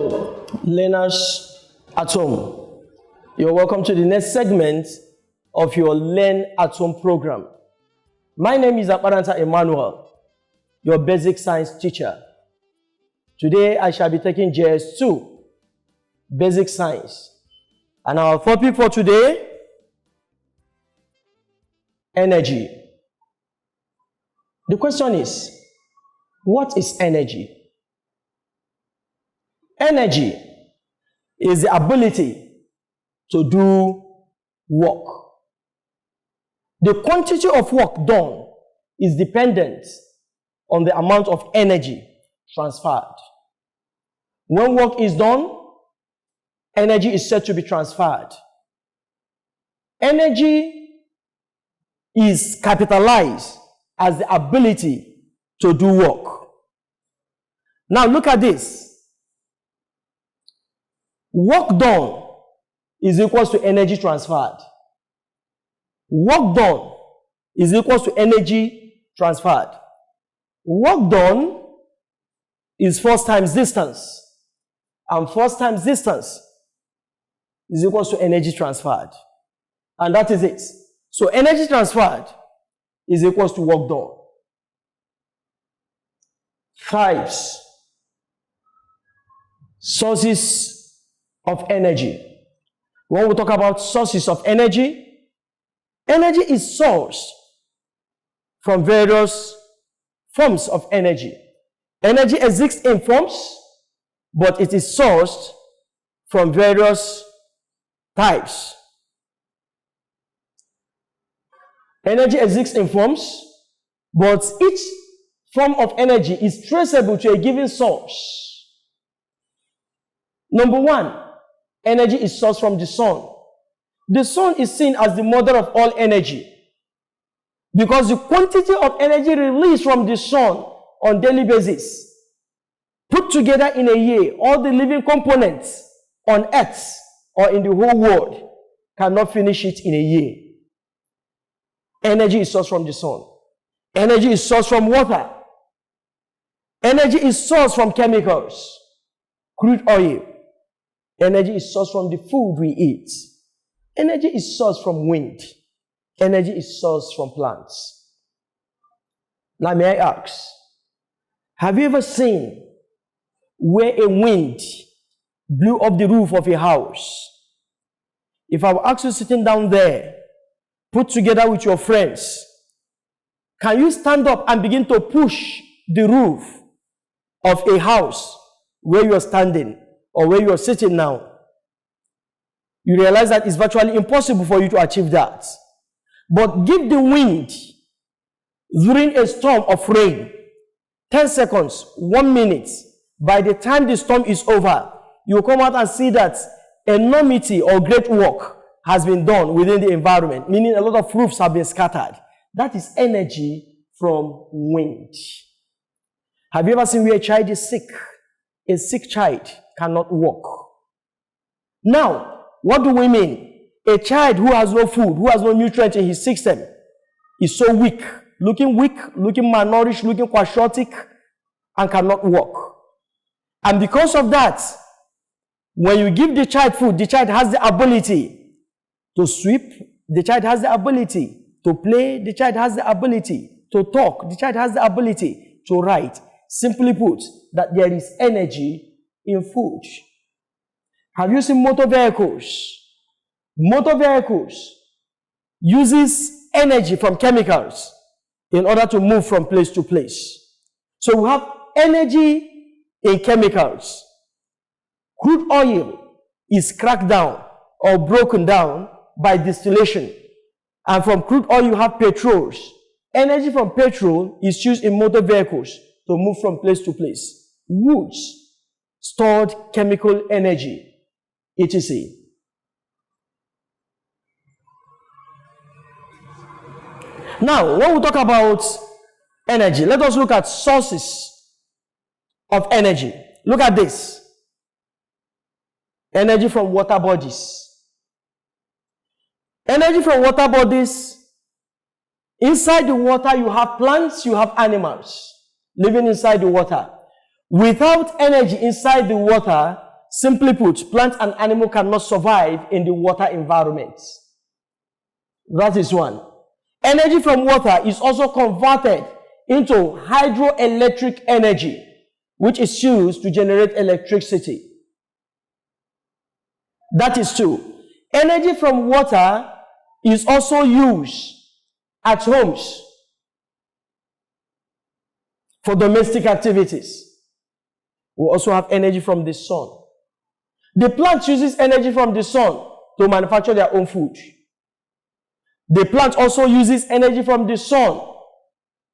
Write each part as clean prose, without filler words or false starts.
Hello, learners at home. You're welcome to the next segment of your Learn at Home program. My name is Aparanta Emmanuel, your basic science teacher. Today I shall be taking JS2, basic science. And our topic for today, energy. The question is, what is energy? Energy is the ability to do work. The quantity of work done is dependent on the amount of energy transferred. When work is done, energy is said to be transferred. Energy is capitalized as the ability to do work. Now look at this. Work done is equal to energy transferred. Work done is equal to energy transferred. Work done is force times distance. And force times distance is equal to energy transferred. And that is it. So energy transferred is equal to work done. Types, sources of energy. When we talk about sources of energy, energy is sourced from various forms of energy. Energy exists in forms, but it is sourced from various types. Energy exists in forms, but each form of energy is traceable to a given source. Number one, energy is sourced from the sun. The sun is seen as the mother of all energy because the quantity of energy released from the sun on a daily basis, put together in a year, all the living components on earth or in the whole world cannot finish it in a year. Energy is sourced from the sun. Energy is sourced from water. Energy is sourced from chemicals, crude oil. Energy is sourced from the food we eat. Energy is sourced from wind. Energy is sourced from plants. Now may I ask, have you ever seen where a wind blew up the roof of a house? If I were asked you sitting down there, put together with your friends, can you stand up and begin to push the roof of a house where you are standing or where you are sitting now? You realize that it's virtually impossible for you to achieve that. But give the wind during a storm of rain, 10 seconds, 1 minute. By the time the storm is over, you come out and see that enormity or great work has been done within the environment, meaning a lot of roofs have been scattered. That is energy from wind. Have you ever seen where a child is sick? A sick child cannot walk. Now, what do we mean? A child who has no food, who has no nutrient in his system, is so weak, looking malnourished, looking quashotic, and cannot walk. And because of that, when you give the child food, the child has the ability to sweep, the child has the ability to play, the child has the ability to talk, the child has the ability to write. Simply put, that there is energy in food. Have you seen motor vehicles? Motor vehicles uses energy from chemicals in order to move from place to place. So we have energy in chemicals. Crude oil is cracked down or broken down by distillation. And from crude oil you have petrols. Energy from petrol is used in motor vehicles to move from place to place. Woods, stored chemical energy, etc. Now, when we talk about energy, let us look at sources of energy. Look at this. Energy from water bodies. Energy from water bodies. Inside the water, you have plants, you have animals living inside the water. Without energy inside the water, Simply put, plant and animal cannot survive in the water environment. That is one. Energy from water is also converted into hydroelectric energy, which is used to generate electricity. That is two. Energy from water is also used at homes for domestic activities. We also have energy from the sun. The plant uses energy from the sun to manufacture their own food. The plant also uses energy from the sun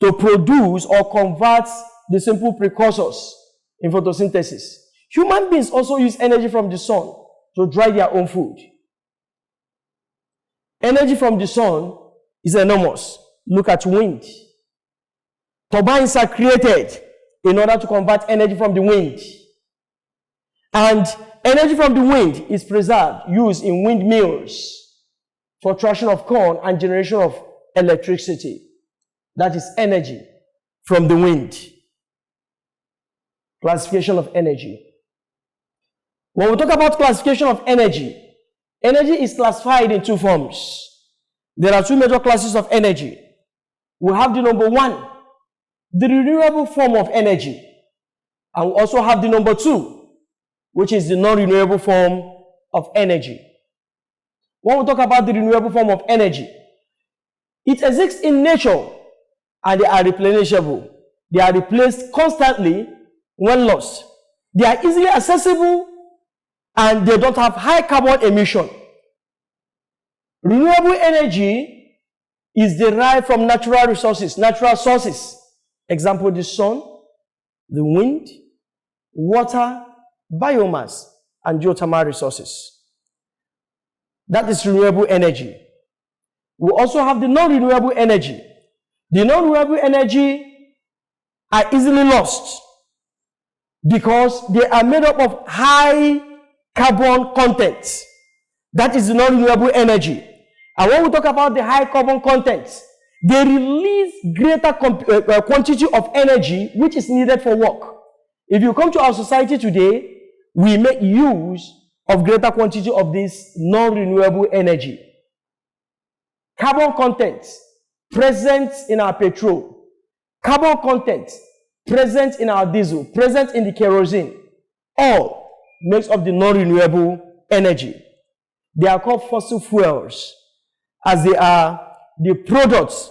to produce or convert the simple precursors in photosynthesis. Human beings also use energy from the sun to dry their own food. Energy from the sun is enormous. Look at wind. Turbines are created in order to convert energy from the wind. And energy from the wind is preserved, used in windmills for traction of corn and generation of electricity. That is energy from the wind. Classification of energy. When we talk about classification of energy, energy is classified in two forms. There are two major classes of energy. We have the number one, the renewable form of energy. And we also have the number two, which is the non-renewable form of energy. When we talk about the renewable form of energy, it exists in nature and they are replenishable. They are replaced constantly when lost. They are easily accessible and they don't have high carbon emission. Renewable energy is derived from natural resources, natural sources. Example, the sun, the wind, water, biomass, and geothermal resources. That is renewable energy. We also have the non-renewable energy. The non-renewable energy are easily lost because they are made up of high carbon content. That is the non-renewable energy. And when we talk about the high carbon content, they release greater quantity of energy which is needed for work. If you come to our society today, we make use of greater quantity of this non-renewable energy. Carbon content present in our petrol, carbon content present in our diesel, present in the kerosene, all makes up the non-renewable energy. They are called fossil fuels, as they are the products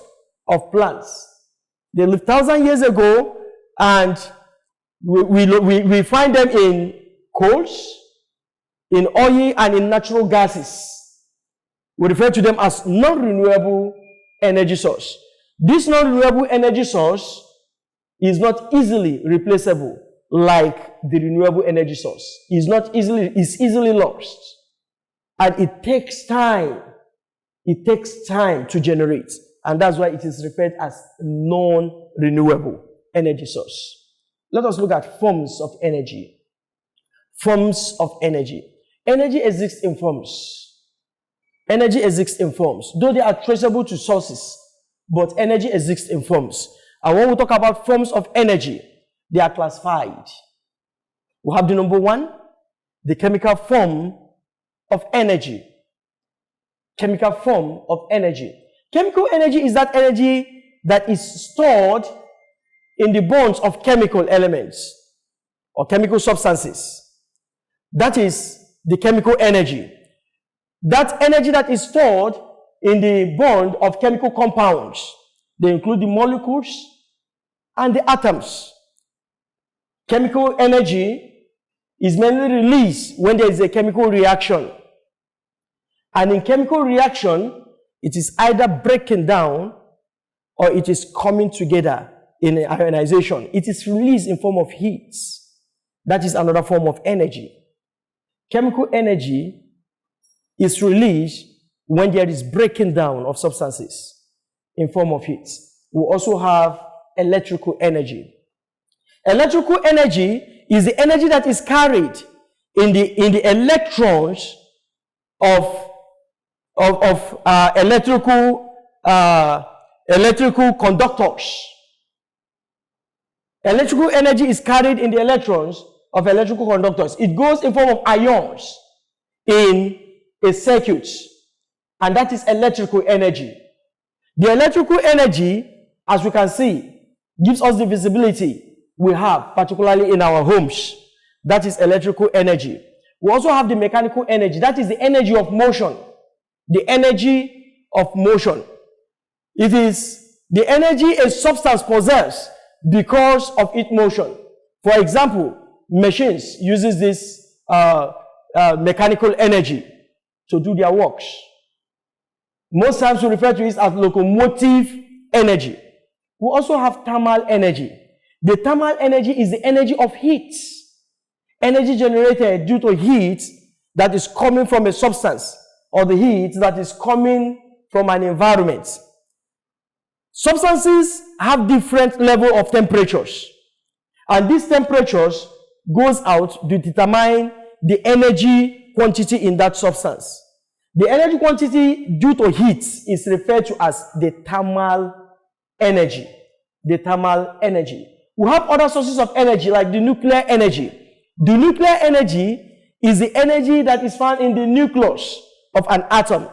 of plants. They lived 1,000 years ago, and we find them in coals, in oil, and in natural gases. We refer to them as non-renewable energy source. This non-renewable energy source is not easily replaceable like the renewable energy source. It's easily lost. And it takes time. It takes time to generate. And that's why it is referred as non-renewable energy source. Let us look at forms of energy. Forms of energy. Energy exists in forms. Energy exists in forms. Though they are traceable to sources, but energy exists in forms. And when we talk about forms of energy, they are classified. We have the number one, the chemical form of energy. Chemical form of energy. Chemical energy is that energy that is stored in the bonds of chemical elements or chemical substances. That is the chemical energy. That energy that is stored in the bond of chemical compounds. They include the molecules and the atoms. Chemical energy is mainly released when there is a chemical reaction. And in chemical reaction, it is either breaking down or it is coming together in ionization. It is released in form of heat. That is another form of energy. Chemical energy is released when there is breaking down of substances in form of heat. We also have electrical energy. Electrical energy is the energy that is carried in the electrons of electrical conductors. Electrical energy is carried in the electrons of electrical conductors. It goes in form of ions in a circuit, and that is electrical energy. The electrical energy, as we can see, gives us the visibility we have, particularly in our homes. That is electrical energy. We also have the mechanical energy. That is the energy of motion. The energy of motion. It is the energy a substance possesses because of its motion. For example, machines uses this mechanical energy to do their works. Most times we refer to it as locomotive energy. We also have thermal energy. The thermal energy is the energy of heat. Energy generated due to heat that is coming from a substance, or the heat that is coming from an environment. Substances have different level of temperatures, and these temperatures goes out to determine the energy quantity in that substance. The energy quantity due to heat is referred to as the thermal energy. The thermal energy. We have other sources of energy like the nuclear energy. The nuclear energy is the energy that is found in the nucleus of an atom,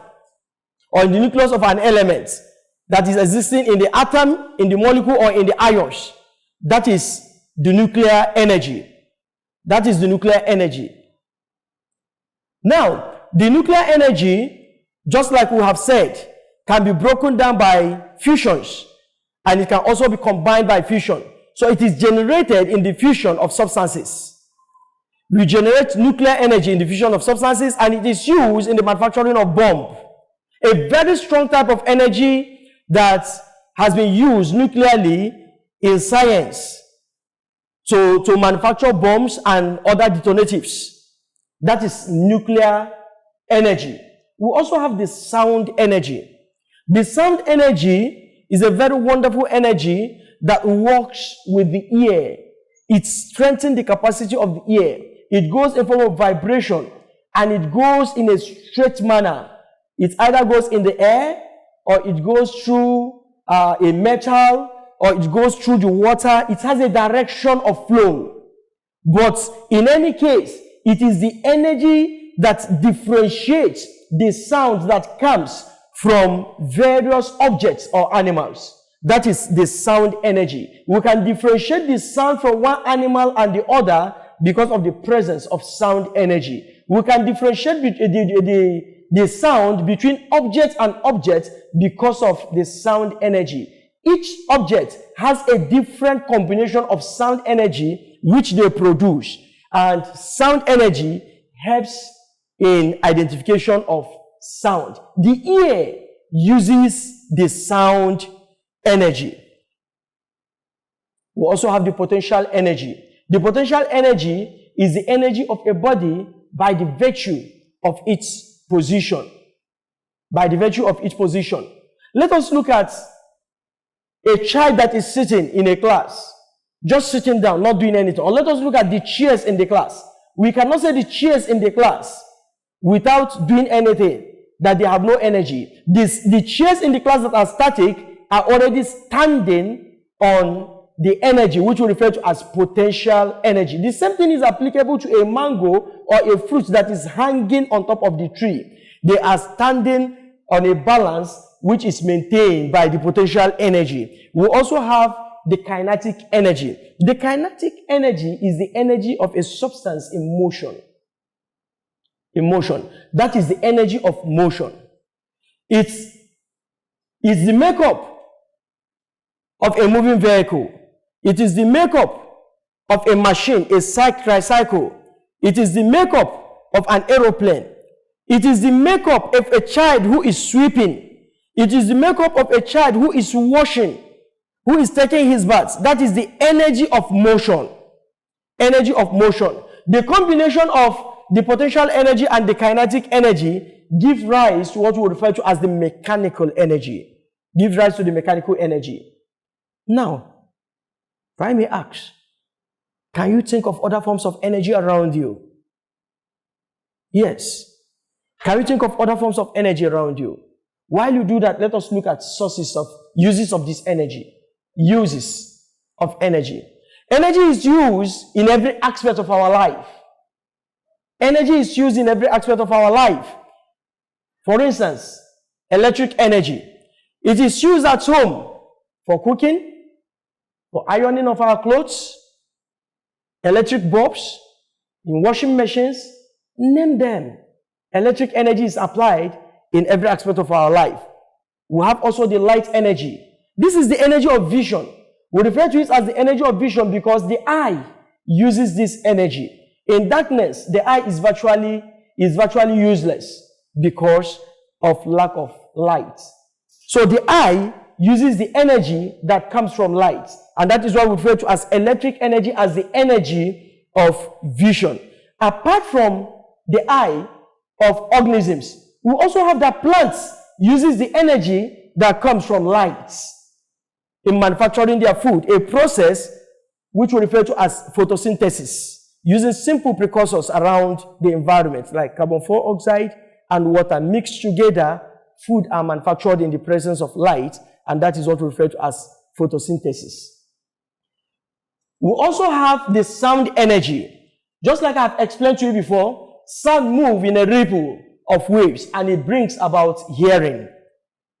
or in the nucleus of an element that is existing in the atom, in the molecule, or in the ions. That is the nuclear energy. That is the nuclear energy. Now, the nuclear energy, just like we have said, can be broken down by fusions, and it can also be combined by fission. So it is generated in the fusion of substances. We generate nuclear energy in the fusion of substances, and it is used in the manufacturing of bomb. A very strong type of energy that has been used nuclearly in science to manufacture bombs and other detonatives. That is nuclear energy. We also have the sound energy. The sound energy is a very wonderful energy that works with the ear. It strengthens the capacity of the ear. It goes in form of vibration, and it goes in a straight manner. It either goes in the air, or it goes through a metal, or it goes through the water. It has a direction of flow. But in any case, it is the energy that differentiates the sound that comes from various objects or animals. That is the sound energy. We can differentiate the sound from one animal and the other because of the presence of sound energy. We can differentiate the sound between objects and objects because of the sound energy. Each object has a different combination of sound energy which they produce, and sound energy helps in identification of sound. The ear uses the sound energy. We also have the potential energy. The potential energy is the energy of a body by the virtue of its position. By the virtue of its position. Let us look at a child that is sitting in a class, just sitting down, not doing anything. Or let us look at the chairs in the class. We cannot say the chairs in the class without doing anything, that they have no energy. The chairs in the class that are static are already standing on the energy, which we refer to as potential energy. The same thing is applicable to a mango or a fruit that is hanging on top of the tree. They are standing on a balance which is maintained by the potential energy. We also have the kinetic energy. The kinetic energy is the energy of a substance in motion. In motion. That is the energy of motion. It's the makeup of a moving vehicle. It is the makeup of a machine, a tricycle. It is the makeup of an aeroplane. It is the makeup of a child who is sweeping. It is the makeup of a child who is washing, who is taking his bath. That is the energy of motion. Energy of motion. The combination of the potential energy and the kinetic energy gives rise to what we refer to as the mechanical energy. Gives rise to the mechanical energy. Now, if I may ask, can you think of other forms of energy around you? Yes. Can you think of other forms of energy around you? While you do that, let us look at uses of this energy. Uses of energy. Energy is used in every aspect of our life. Energy is used in every aspect of our life. For instance, electric energy. It is used at home for cooking, for ironing of our clothes, electric bulbs, in washing machines, name them. Electric energy is applied in every aspect of our life. We have also the light energy. This is the energy of vision. We refer to it as the energy of vision because the eye uses this energy. In darkness, the eye is virtually useless because of lack of light. So the eye uses the energy that comes from light. And that is what we refer to as electric energy, as the energy of vision. Apart from the eye of organisms, we also have that plants uses the energy that comes from light in manufacturing their food, a process which we refer to as photosynthesis, using simple precursors around the environment like carbon dioxide and water mixed together. Food are manufactured in the presence of light, and that is what we refer to as photosynthesis. We also have the sound energy. Just like I've explained to you before, sound moves in a ripple of waves, and it brings about hearing.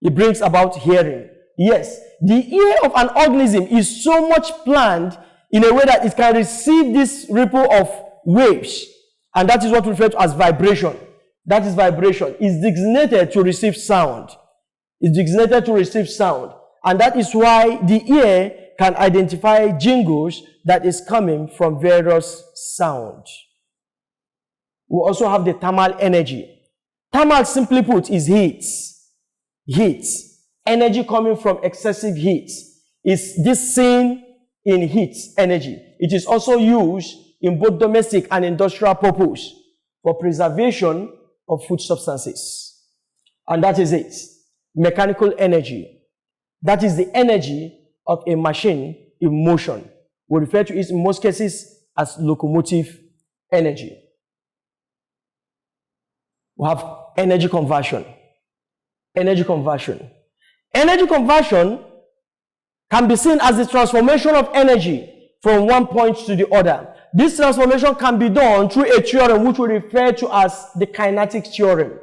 It brings about hearing. Yes, the ear of an organism is so much planned in a way that it can receive this ripple of waves, and that is what we refer to as vibration. That is vibration. It's designated to receive sound. It's designated to receive sound, and that is why the ear can identify jingles that is coming from various sounds. We also have the thermal energy. Thermal, simply put, is heat. Heat. Energy coming from excessive heat. Is this seen in heat energy? It is also used in both domestic and industrial purpose for preservation of food substances. And that is it. Mechanical energy. That is the energy of a machine in motion. We refer to it in most cases as locomotive energy. We have energy conversion. Energy conversion. Energy conversion can be seen as the transformation of energy from one point to the other. This transformation can be done through a theorem which we refer to as the kinetic theorem.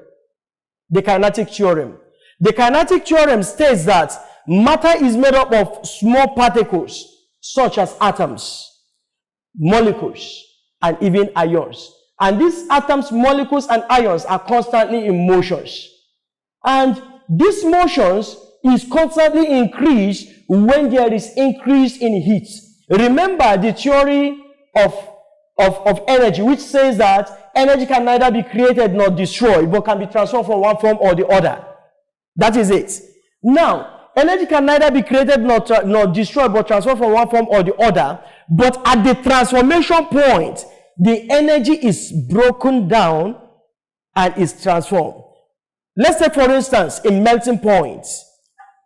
The kinetic theorem. The kinetic theorem states that matter is made up of small particles such as atoms, molecules, and even ions. And these atoms, molecules, and ions are constantly in motions. And these motions is constantly increased when there is increase in heat. Remember the theory of energy, which says that energy can neither be created nor destroyed, but can be transformed from one form or the other. That is it. Now, energy can neither be created nor destroyed, but transformed from one form or the other. But at the transformation point, the energy is broken down and is transformed. Let's take, for instance, a melting point.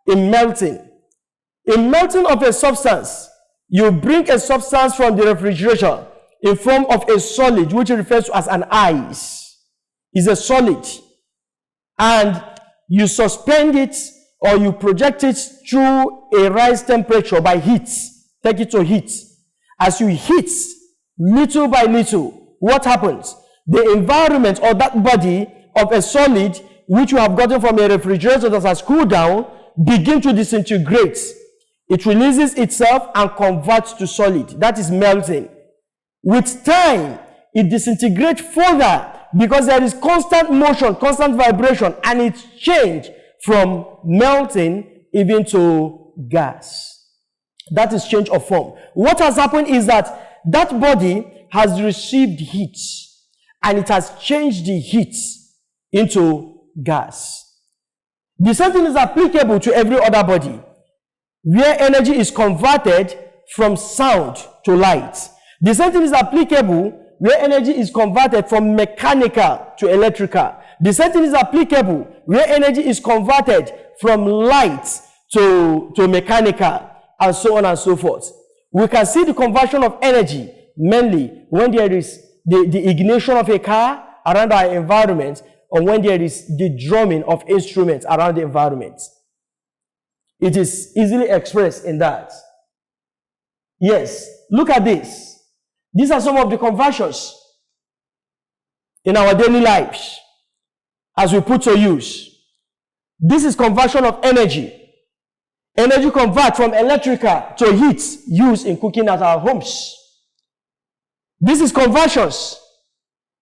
In melting of a substance, you bring a substance from the refrigerator in form of a solid, which refers to as an ice. It's a solid. And you suspend it or you project it through a rise temperature by heat. Take it to heat. As you heat, little by little, what happens? The environment or that body of a solid, which you have gotten from a refrigerator that has cooled down, begin to disintegrate. It releases itself and converts to solid. That is melting. With time, it disintegrates further because there is constant motion, constant vibration, and it's changed from melting even to gas. That is change of form. What has happened is that that body has received heat, and it has changed the heat into gas. The same thing is applicable to every other body, where energy is converted from sound to light. The same thing is applicable where energy is converted from mechanical to electrical. The same thing is applicable where energy is converted from light to mechanical, and so on and so forth. We can see the conversion of energy mainly when there is the ignition of a car around our environment, or when there is the drumming of instruments around the environment. It is easily expressed in that. Yes, look at this. These are some of the conversions in our daily lives as we put to use. This is conversion of energy. Energy convert from electrical to heat used in cooking at our homes. This is conversions.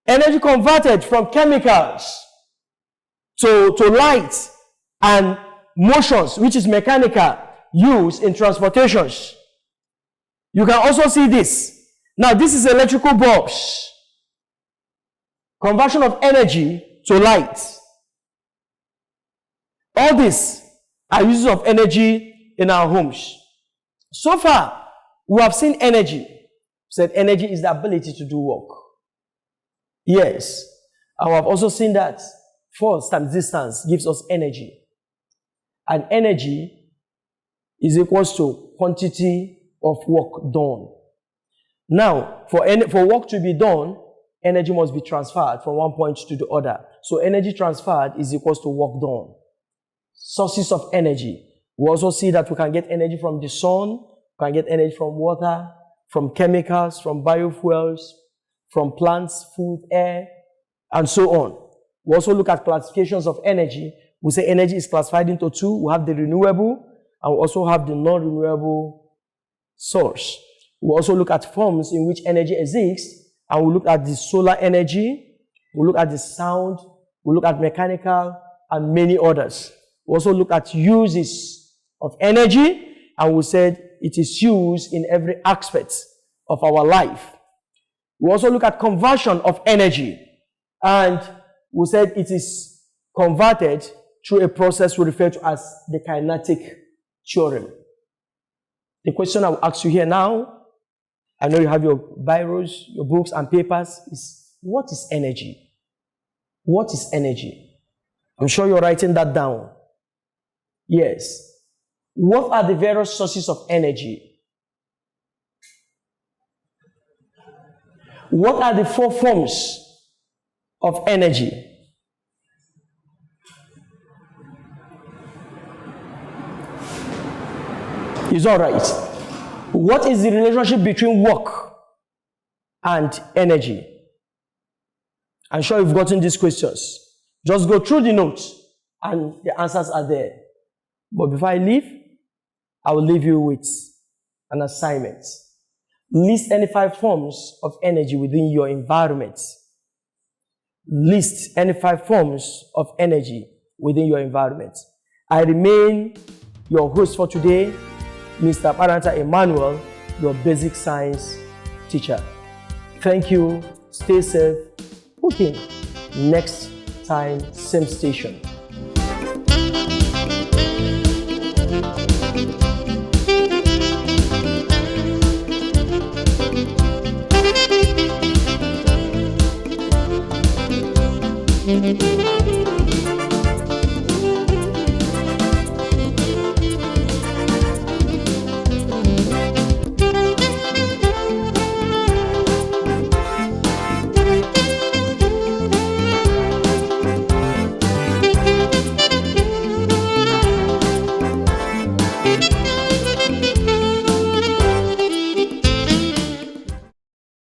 Energy converted from chemicals to light and motions, which is mechanical, used in transportations. You can also see this. Now, this is electrical bulbs. Conversion of energy to light. All these are uses of energy in our homes. So far, we have seen energy. We said energy is the ability to do work. Yes. And we have also seen that force times distance gives us energy. And energy is equals to quantity of work done. Now, for work to be done, energy must be transferred from one point to the other. So energy transferred is equals to work done. Sources of energy. We also see that we can get energy from the sun, we can get energy from water, from chemicals, from biofuels, from plants, food, air, and so on. We also look at classifications of energy. We say energy is classified into two. We have the renewable, and we also have the non-renewable source. We also look at forms in which energy exists, and we look at the solar energy, we look at the sound, we look at mechanical, and many others. We also look at uses of energy, and we said it is used in every aspect of our life. We also look at conversion of energy, and we said it is converted through a process we refer to as the kinetic theorem. The question I will ask you here now, I know you have your biros, your books and papers, is what is energy? What is energy? I'm sure you're writing that down. Yes. What are the various sources of energy? What are the four forms of energy? It's all right. What is the relationship between work and energy? I'm sure you've gotten these questions. Just go through the notes and the answers are there. But before I leave, I will leave you with an assignment. List any 5 forms of energy within your environment. List any 5 forms of energy within your environment. I remain your host for today, Mr. Paranta Emmanuel, your basic science teacher. Thank you. Stay safe. Next time, same station.